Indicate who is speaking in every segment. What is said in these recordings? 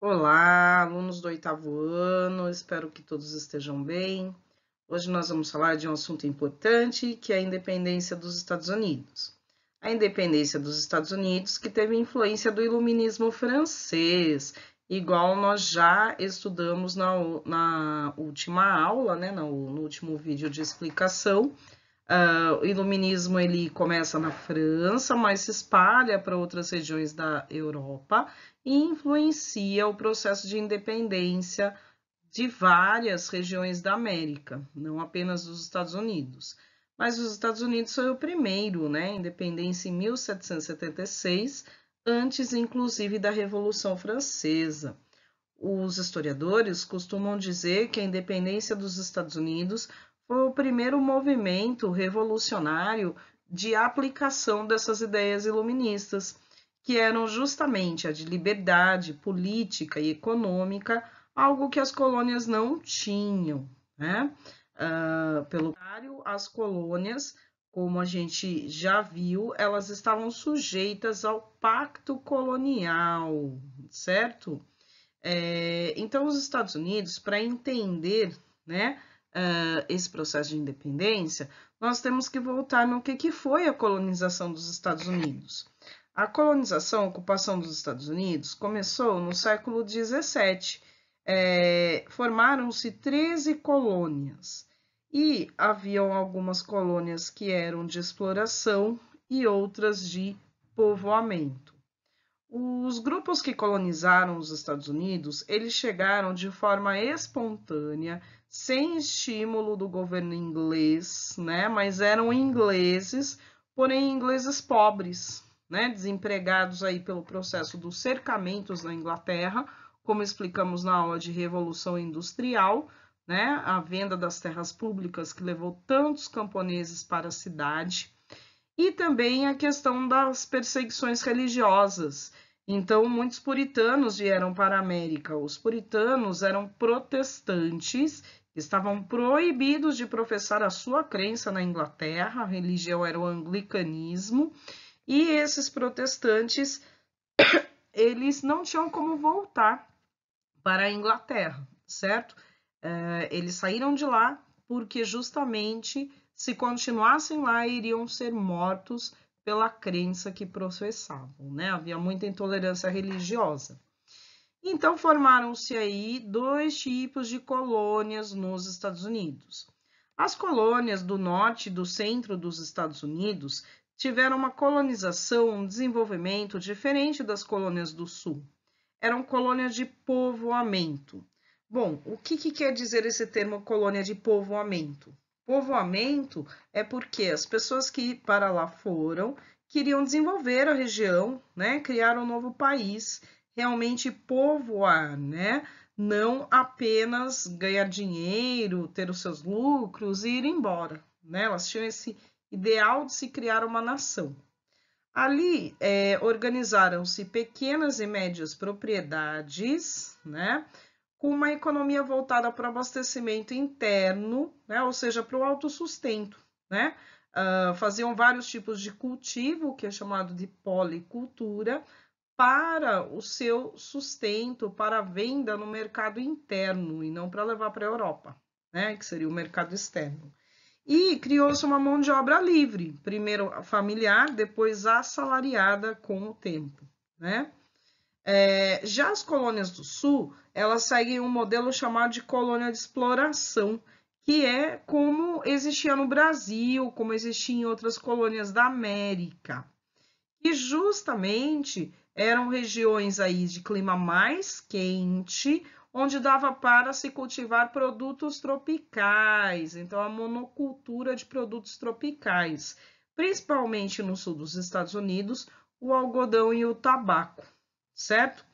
Speaker 1: Olá, alunos do oitavo ano, espero que todos estejam bem. Hoje nós vamos falar de um assunto importante, que é a independência dos Estados Unidos. A independência dos Estados Unidos, que teve influência do iluminismo francês, igual nós já estudamos na última aula, né, no último vídeo de explicação. O iluminismo ele começa na França, mas se espalha para outras regiões da Europa e influencia o processo de independência de várias regiões da América, não apenas dos Estados Unidos. Mas os Estados Unidos foi o primeiro, né? Independência em 1776, antes inclusive da Revolução Francesa. Os historiadores costumam dizer que a independência dos Estados Unidos foi o primeiro movimento revolucionário de aplicação dessas ideias iluministas, que eram justamente a de liberdade política e econômica, algo que as colônias não tinham, né? Pelo contrário, as colônias, como a gente já viu, elas estavam sujeitas ao pacto colonial, certo? Então, os Estados Unidos, para entender, né, esse processo de independência, nós temos que voltar no que foi a colonização dos Estados Unidos. A colonização, a ocupação dos Estados Unidos começou no século XVII. Formaram-se 13 colônias e haviam algumas colônias que eram de exploração e outras de povoamento. Os grupos que colonizaram os Estados Unidos, eles chegaram de forma espontânea, sem estímulo do governo inglês, né? Mas eram ingleses, porém ingleses pobres, né? Desempregados aí pelo processo dos cercamentos na Inglaterra, como explicamos na aula de Revolução Industrial, né? A venda das terras públicas que levou tantos camponeses para a cidade. E também a questão das perseguições religiosas. Então, muitos puritanos vieram para a América. Os puritanos eram protestantes, estavam proibidos de professar a sua crença na Inglaterra, a religião era o anglicanismo, e esses protestantes, eles não tinham como voltar para a Inglaterra, certo? Eles saíram de lá porque justamente se continuassem lá iriam ser mortos pela crença que professavam, né? Havia muita intolerância religiosa. Então formaram-se aí dois tipos de colônias nos Estados Unidos. As colônias do norte e do centro dos Estados Unidos tiveram uma colonização, um desenvolvimento diferente das colônias do sul. Eram colônias de povoamento. Bom, o que quer dizer esse termo colônia de povoamento? Povoamento é porque as pessoas que para lá foram queriam desenvolver a região, né? Criar um novo país, realmente povoar, né? Não apenas ganhar dinheiro, ter os seus lucros e ir embora, né? Elas tinham esse ideal de se criar uma nação. Ali organizaram-se pequenas e médias propriedades, né? Com uma economia voltada para o abastecimento interno, né? Ou seja, para o autossustento, né? Faziam vários tipos de cultivo, que é chamado de policultura, para o seu sustento, para a venda no mercado interno e não para levar para a Europa, né? Que seria o mercado externo. E criou-se uma mão de obra livre, primeiro familiar, depois assalariada com o tempo, né? Já as colônias do Sul, elas seguem um modelo chamado de colônia de exploração, que é como existia no Brasil, como existia em outras colônias da América. E justamente eram regiões aí de clima mais quente, onde dava para se cultivar produtos tropicais, então a monocultura de produtos tropicais, principalmente no sul dos Estados Unidos, o algodão e o tabaco, certo?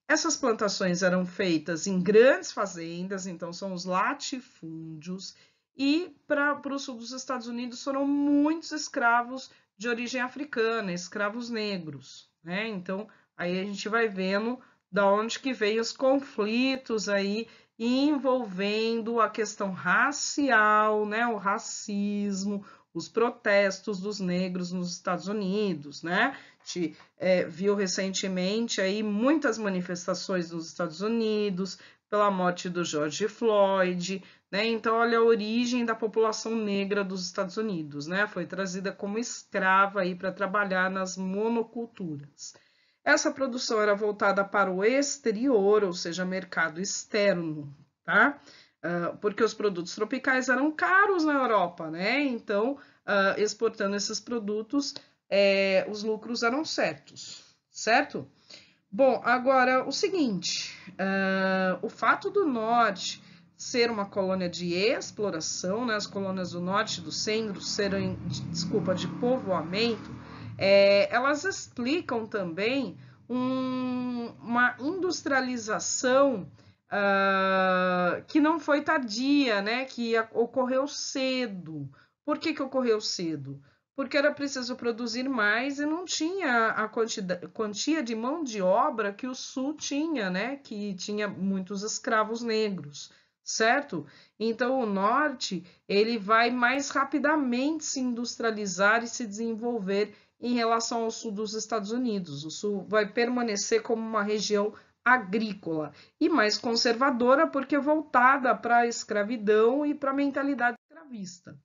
Speaker 1: Essas plantações eram feitas em grandes fazendas, então são os latifúndios, e para o sul dos Estados Unidos foram muitos escravos de origem africana, escravos negros, né? Então, aí a gente vai vendo da onde que veio os conflitos aí envolvendo a questão racial, né? O racismo, os protestos dos negros nos Estados Unidos, né? A gente viu recentemente aí muitas manifestações nos Estados Unidos pela morte do George Floyd, né? Então, olha a origem da população negra dos Estados Unidos, né? Foi trazida como escrava aí para trabalhar nas monoculturas. Essa produção era voltada para o exterior, ou seja, mercado externo, tá? Porque os produtos tropicais eram caros na Europa, né? Então, exportando esses produtos, os lucros eram certos, certo? Bom, agora o seguinte, o fato do norte ser uma colônia de exploração, né, as colônias do norte e do centro serem, desculpa, de povoamento, elas explicam também uma industrialização que não foi tardia, né, que ocorreu cedo. Por que ocorreu cedo? Porque era preciso produzir mais e não tinha a quantia de mão de obra que o sul tinha, né, que tinha muitos escravos negros, certo? Então o norte, ele vai mais rapidamente se industrializar e se desenvolver em relação ao sul dos Estados Unidos. O sul vai permanecer como uma região agrícola e mais conservadora porque voltada para a escravidão e para a mentalidade escravista.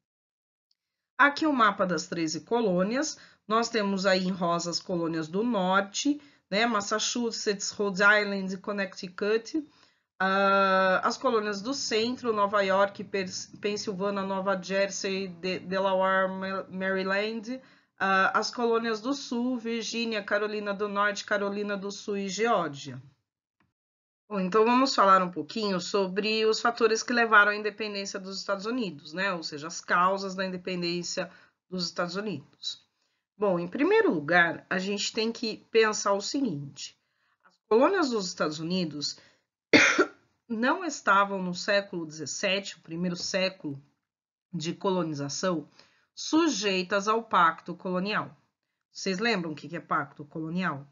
Speaker 1: Aqui o mapa das 13 colônias, nós temos aí em rosa as colônias do norte, né, Massachusetts, Rhode Island e Connecticut, as colônias do centro, Nova York, Pensilvânia, Nova Jersey, Delaware, Maryland, as colônias do sul, Virgínia, Carolina do Norte, Carolina do Sul e Geórgia. Bom, então vamos falar um pouquinho sobre os fatores que levaram à independência dos Estados Unidos, né? Ou seja, as causas da independência dos Estados Unidos. Bom, em primeiro lugar, a gente tem que pensar o seguinte: as colônias dos Estados Unidos não estavam no século XVII, o primeiro século de colonização, sujeitas ao pacto colonial. Vocês lembram o que é pacto colonial?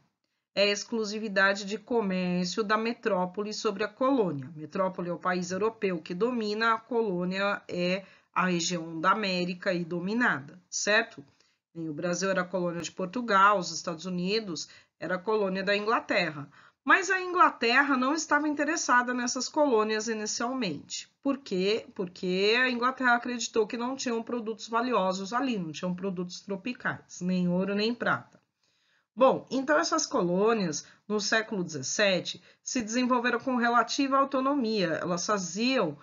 Speaker 1: É a exclusividade de comércio da metrópole sobre a colônia. A metrópole é o país europeu que domina, a colônia é a região da América e dominada, certo? E o Brasil era colônia de Portugal, os Estados Unidos era colônia da Inglaterra. Mas a Inglaterra não estava interessada nessas colônias inicialmente. Por quê? Porque a Inglaterra acreditou que não tinham produtos valiosos ali, não tinham produtos tropicais, nem ouro nem prata. Bom, então essas colônias, no século XVII, se desenvolveram com relativa autonomia. Elas faziam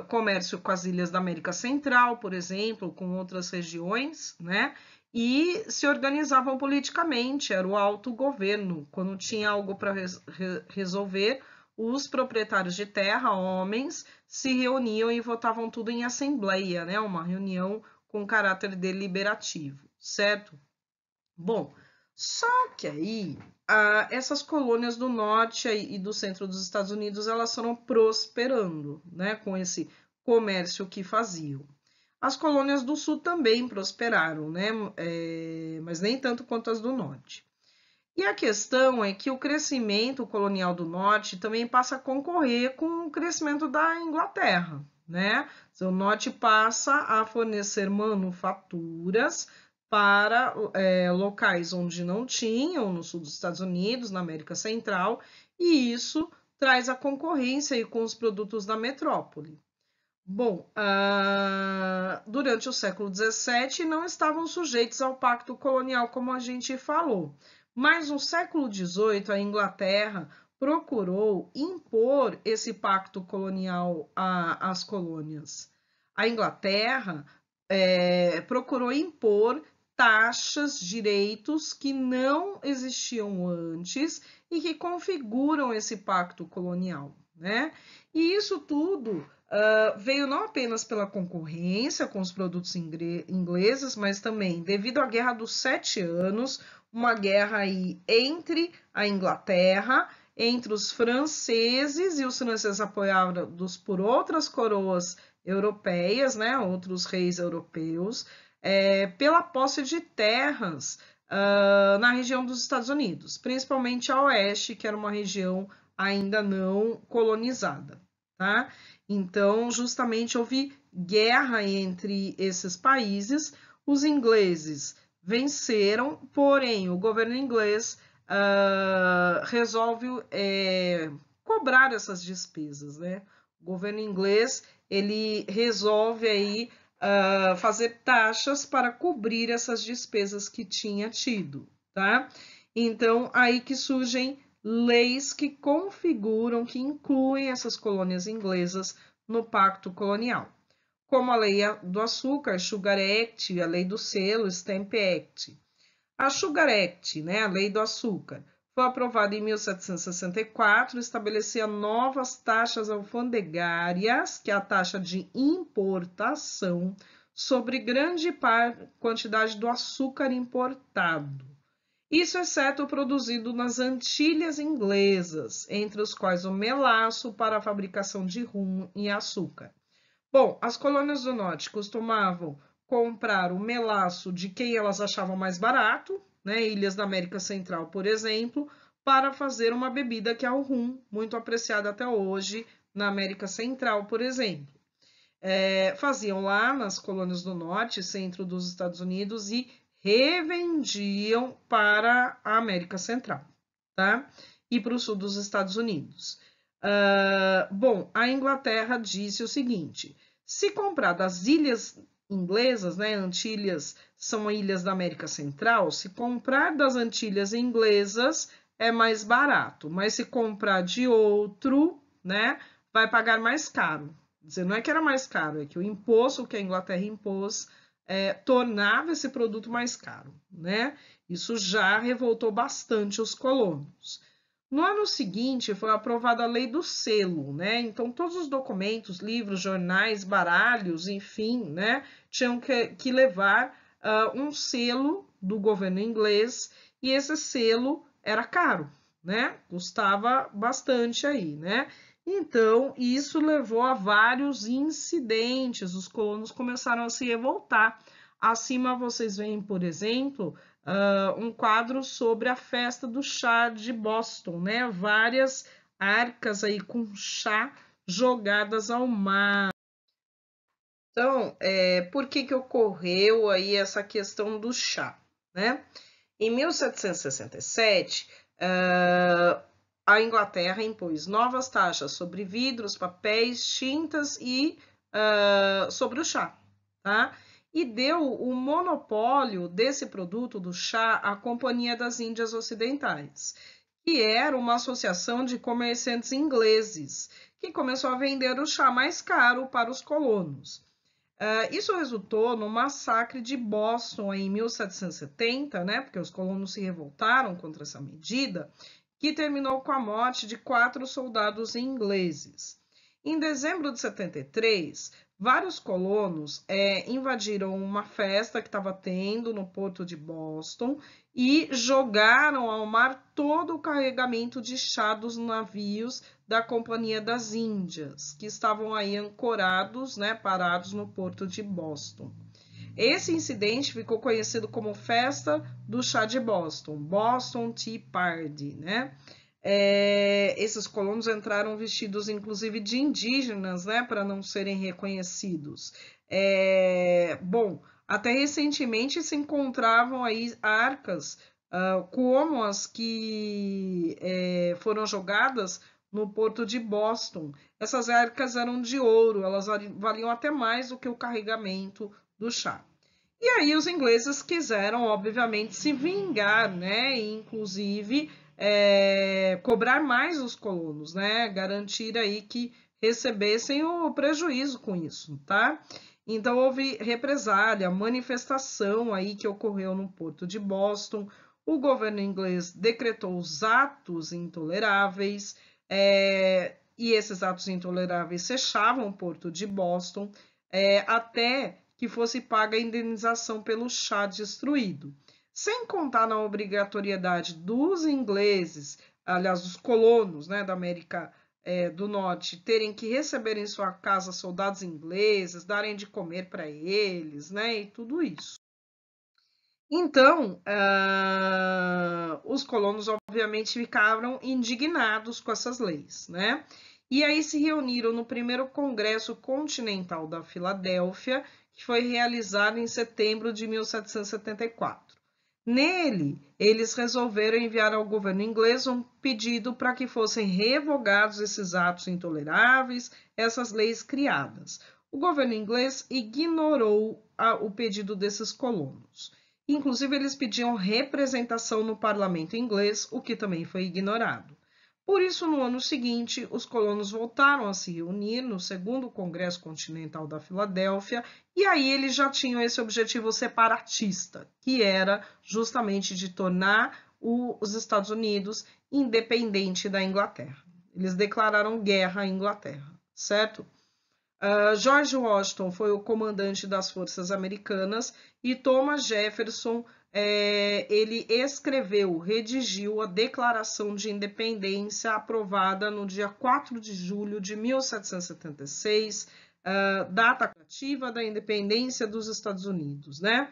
Speaker 1: comércio com as ilhas da América Central, por exemplo, com outras regiões, né? E se organizavam politicamente, era o autogoverno. Quando tinha algo para resolver, os proprietários de terra, homens, se reuniam e votavam tudo em assembleia, né? Uma reunião com caráter deliberativo, certo? Bom, só que aí, essas colônias do norte e do centro dos Estados Unidos, elas foram prosperando, né, com esse comércio que faziam. As colônias do sul também prosperaram, né, mas nem tanto quanto as do norte. E a questão é que o crescimento colonial do norte também passa a concorrer com o crescimento da Inglaterra, né? O norte passa a fornecer manufaturas para locais onde não tinham, no sul dos Estados Unidos, na América Central, e isso traz a concorrência aí com os produtos da metrópole. Bom, durante o século XVII não estavam sujeitos ao pacto colonial, como a gente falou, mas no século XVIII a Inglaterra procurou impor esse pacto colonial às colônias. A Inglaterra procurou impor taxas, direitos que não existiam antes e que configuram esse pacto colonial, né? E isso tudo veio não apenas pela concorrência com os produtos ingleses, mas também devido à Guerra dos 7 Anos, uma guerra aí entre a Inglaterra, entre os franceses, e os franceses apoiados por outras coroas europeias, né, outros reis europeus, pela posse de terras na região dos Estados Unidos, principalmente a oeste, que era uma região ainda não colonizada, tá? Então, justamente houve guerra entre esses países, Os ingleses venceram, porém o governo inglês resolve cobrar essas despesas, né? O governo inglês ele resolve aí fazer taxas para cobrir essas despesas que tinha tido, tá? Então, aí que surgem leis que configuram, que incluem essas colônias inglesas no pacto colonial, como a Lei do Açúcar, Sugar Act, a Lei do Selo, Stamp Act. A Sugar Act, né, a Lei do Açúcar, foi aprovada em 1764, estabelecia novas taxas alfandegárias, que é a taxa de importação, sobre grande quantidade do açúcar importado. Isso exceto o produzido nas Antilhas Inglesas, entre os quais o melaço para a fabricação de rum e açúcar. Bom, as colônias do norte costumavam comprar o melaço de quem elas achavam mais barato, né? Ilhas da América Central, por exemplo, para fazer uma bebida que é o rum, muito apreciada até hoje na América Central, por exemplo. Faziam lá nas colônias do norte e centro dos Estados Unidos e revendiam para a América Central, tá? E para o sul dos Estados Unidos. Bom, a Inglaterra disse o seguinte: se comprar das ilhas inglesas, né? Antilhas são ilhas da América Central, se comprar das Antilhas inglesas é mais barato, mas se comprar de outro, né? Vai pagar mais caro. Quer dizer, não é que era mais caro, é que o imposto que a Inglaterra impôs tornava esse produto mais caro, né? Isso já revoltou bastante os colonos. No ano seguinte, foi aprovada a Lei do Selo, né? Então, todos os documentos, livros, jornais, baralhos, enfim, né? Tinham que levar um selo do governo inglês e esse selo era caro, né? Custava bastante aí, né? Então, isso levou a vários incidentes, os colonos começaram a se revoltar. Acima vocês veem, por exemplo, um quadro sobre a festa do chá de Boston, né? Várias arcas aí com chá jogadas ao mar. Então, por que ocorreu aí essa questão do chá, né? Em 1767, a Inglaterra impôs novas taxas sobre vidros, papéis, tintas e sobre o chá, tá? E deu o monopólio desse produto do chá à Companhia das Índias Ocidentais, que era uma associação de comerciantes ingleses, que começou a vender o chá mais caro para os colonos. Isso resultou no massacre de Boston em 1770, né, porque os colonos se revoltaram contra essa medida, que terminou com a morte de 4 soldados ingleses. Em dezembro de 73, vários colonos invadiram uma festa que estava tendo no porto de Boston e jogaram ao mar todo o carregamento de chá dos navios da Companhia das Índias, que estavam aí ancorados, né, parados no porto de Boston. Esse incidente ficou conhecido como Festa do Chá de Boston, Boston Tea Party, né? Esses colonos entraram vestidos, inclusive, de indígenas, né, para não serem reconhecidos. Bom, até recentemente se encontravam aí arcas como as que foram jogadas no porto de Boston. Essas arcas eram de ouro, elas valiam até mais do que o carregamento do chá. E aí os ingleses quiseram, obviamente, se vingar, né? E, inclusive, cobrar mais os colonos, né? Garantir aí que recebessem o prejuízo com isso, tá? Então houve represália, manifestação aí que ocorreu no porto de Boston. O governo inglês decretou os atos intoleráveis, e esses atos intoleráveis fechavam o porto de Boston, até que fosse paga a indenização pelo chá destruído. Sem contar na obrigatoriedade dos ingleses, aliás, dos colonos, né, da América do Norte, terem que receber em sua casa soldados ingleses, darem de comer para eles, né, e tudo isso. Então, os colonos, obviamente, ficaram indignados com essas leis, né? E aí se reuniram no primeiro Congresso Continental da Filadélfia, que foi realizado em setembro de 1774. Nele, eles resolveram enviar ao governo inglês um pedido para que fossem revogados esses atos intoleráveis, essas leis criadas. O governo inglês ignorou o pedido desses colonos. Inclusive, eles pediam representação no parlamento inglês, o que também foi ignorado. Por isso, no ano seguinte, os colonos voltaram a se reunir no segundo Congresso Continental da Filadélfia, e aí eles já tinham esse objetivo separatista, que era justamente de tornar os Estados Unidos independente da Inglaterra. Eles declararam guerra à Inglaterra, certo? George Washington foi o comandante das forças americanas e Thomas Jefferson ele escreveu, redigiu a Declaração de Independência aprovada no dia 4 de julho de 1776, data ativa da independência dos Estados Unidos, né?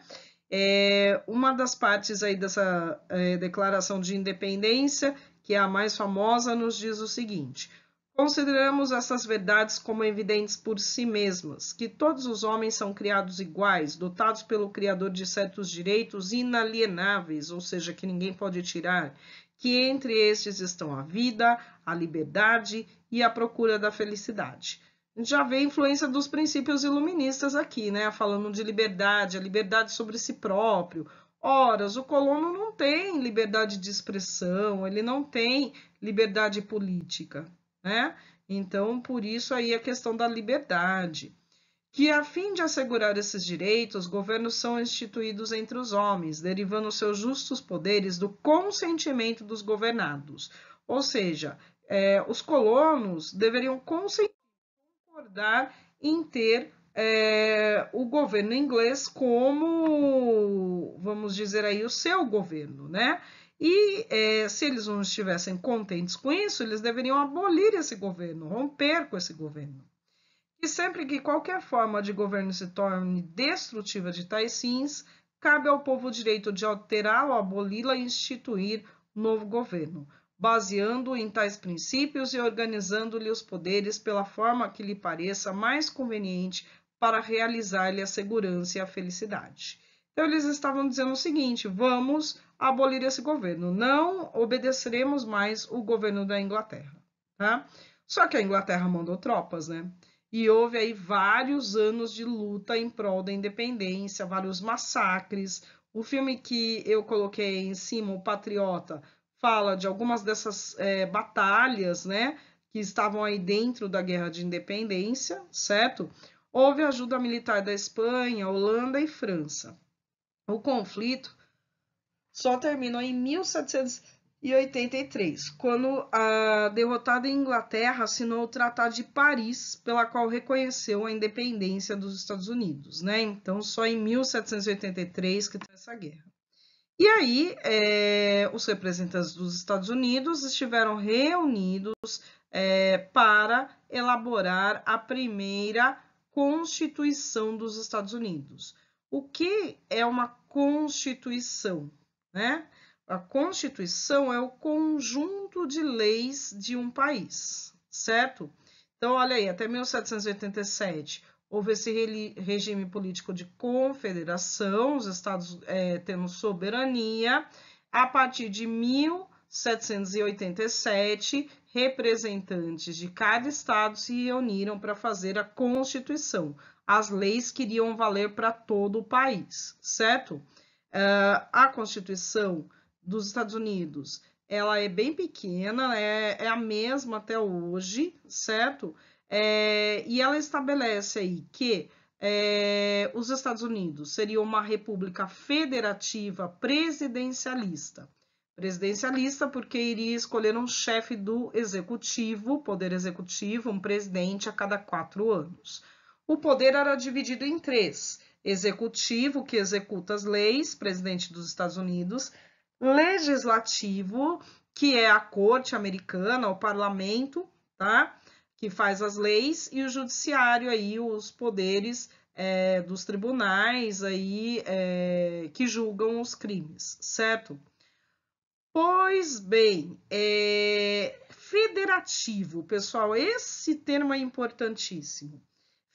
Speaker 1: Uma das partes aí dessa Declaração de Independência, que é a mais famosa, nos diz o seguinte: consideramos essas verdades como evidentes por si mesmas, que todos os homens são criados iguais, dotados pelo Criador de certos direitos inalienáveis, ou seja, que ninguém pode tirar, que entre estes estão a vida, a liberdade e a procura da felicidade. A gente já vê a influência dos princípios iluministas aqui, né? Falando de liberdade, a liberdade sobre si próprio. Ora, o colono não tem liberdade de expressão, ele não tem liberdade política, né? Então, por isso aí a questão da liberdade. Que a fim de assegurar esses direitos, governos são instituídos entre os homens, derivando seus justos poderes do consentimento dos governados. Ou seja, os colonos deveriam concordar em ter o governo inglês como, vamos dizer aí, o seu governo, né? E se eles não estivessem contentes com isso, eles deveriam abolir esse governo, romper com esse governo. E sempre que qualquer forma de governo se torne destrutiva de tais fins, cabe ao povo o direito de alterá-la, aboli-la e instituir novo governo, baseando em tais princípios e organizando-lhe os poderes pela forma que lhe pareça mais conveniente para realizar-lhe a segurança e a felicidade. Então, eles estavam dizendo o seguinte: vamos abolir esse governo, não obedeceremos mais o governo da Inglaterra, tá? Só que a Inglaterra mandou tropas, né? E houve aí vários anos de luta em prol da independência, vários massacres. O filme que eu coloquei em cima, O Patriota, fala de algumas dessas batalhas, né, que estavam aí dentro da Guerra de Independência, certo? Houve ajuda militar da Espanha, Holanda e França. O conflito só terminou em 1783, quando a derrotada Inglaterra assinou o Tratado de Paris, pela qual reconheceu a independência dos Estados Unidos, né? Então, só em 1783 que tem essa guerra. E aí, os representantes dos Estados Unidos estiveram reunidos para elaborar a primeira Constituição dos Estados Unidos. O que é uma Constituição, né? A Constituição é o conjunto de leis de um país, certo? Então, olha aí, até 1787 houve esse regime político de confederação, os estados tendo soberania. A partir de 1787, representantes de cada estado se reuniram para fazer a Constituição. As leis que iriam valer para todo o país, certo? A Constituição dos Estados Unidos, ela é bem pequena, é a mesma até hoje, certo? E ela estabelece aí que os Estados Unidos seriam uma república federativa presidencialista. Presidencialista porque iria escolher um chefe do executivo, poder executivo, um presidente a cada 4 anos. O poder era dividido em 3: executivo, que executa as leis, presidente dos Estados Unidos; legislativo, que é a corte americana, o parlamento, tá? Que faz as leis; e o judiciário, aí, os poderes dos tribunais aí, que julgam os crimes, certo? Pois bem, federativo, pessoal, esse termo é importantíssimo.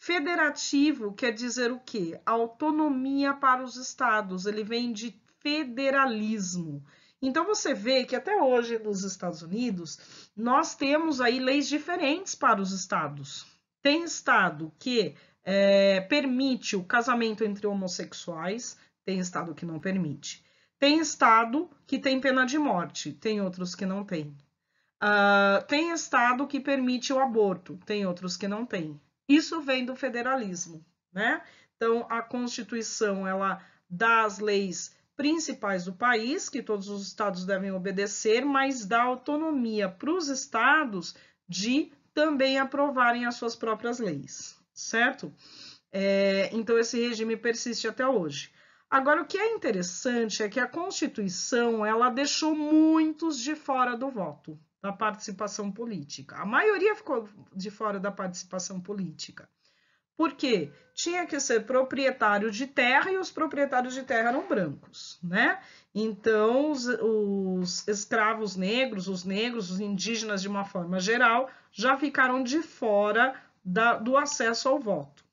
Speaker 1: Federativo quer dizer o quê? Autonomia para os estados, ele vem de federalismo. Então você vê que até hoje nos Estados Unidos nós temos aí leis diferentes para os estados. Tem estado que permite o casamento entre homossexuais, tem estado que não permite. Tem estado que tem pena de morte, tem outros que não tem. Tem estado que permite o aborto, tem outros que não tem. Isso vem do federalismo, né? Então, a Constituição, ela dá as leis principais do país, que todos os estados devem obedecer, mas dá autonomia para os estados de também aprovarem as suas próprias leis, certo? Então, esse regime persiste até hoje. Agora, o que é interessante é que a Constituição, ela deixou muitos de fora do voto, da participação política. A maioria ficou de fora da participação política. Por quê? Tinha que ser proprietário de terra e os proprietários de terra eram brancos, né? Então, os escravos negros, os indígenas de uma forma geral, já ficaram de fora do acesso ao voto.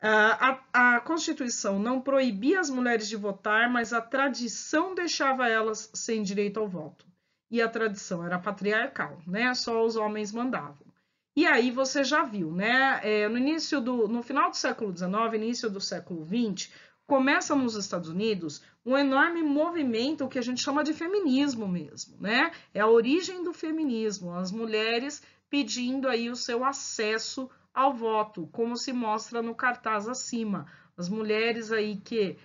Speaker 1: A Constituição não proibia as mulheres de votar, mas a tradição deixava elas sem direito ao voto. E a tradição era patriarcal, né? Só os homens mandavam. E aí você já viu, né? No final do século XIX, início do século XX, começa nos Estados Unidos um enorme movimento que a gente chama de feminismo mesmo, né? É a origem do feminismo, as mulheres pedindo aí o seu acesso ao voto, como se mostra no cartaz acima. As mulheres aí que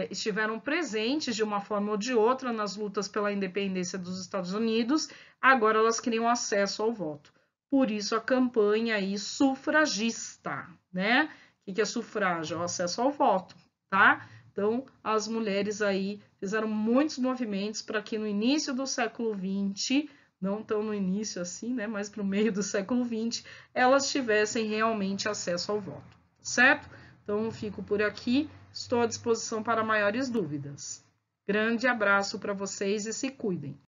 Speaker 1: estiveram presentes de uma forma ou de outra nas lutas pela independência dos Estados Unidos, agora elas queriam acesso ao voto. Por isso a campanha aí sufragista, né? O que é sufrágio? É o acesso ao voto, tá? Então, as mulheres aí fizeram muitos movimentos para que no início do século XX, não tão no início assim, né? Mas para o meio do século XX, elas tivessem realmente acesso ao voto, certo? Então, fico por aqui, estou à disposição para maiores dúvidas. Grande abraço para vocês e se cuidem.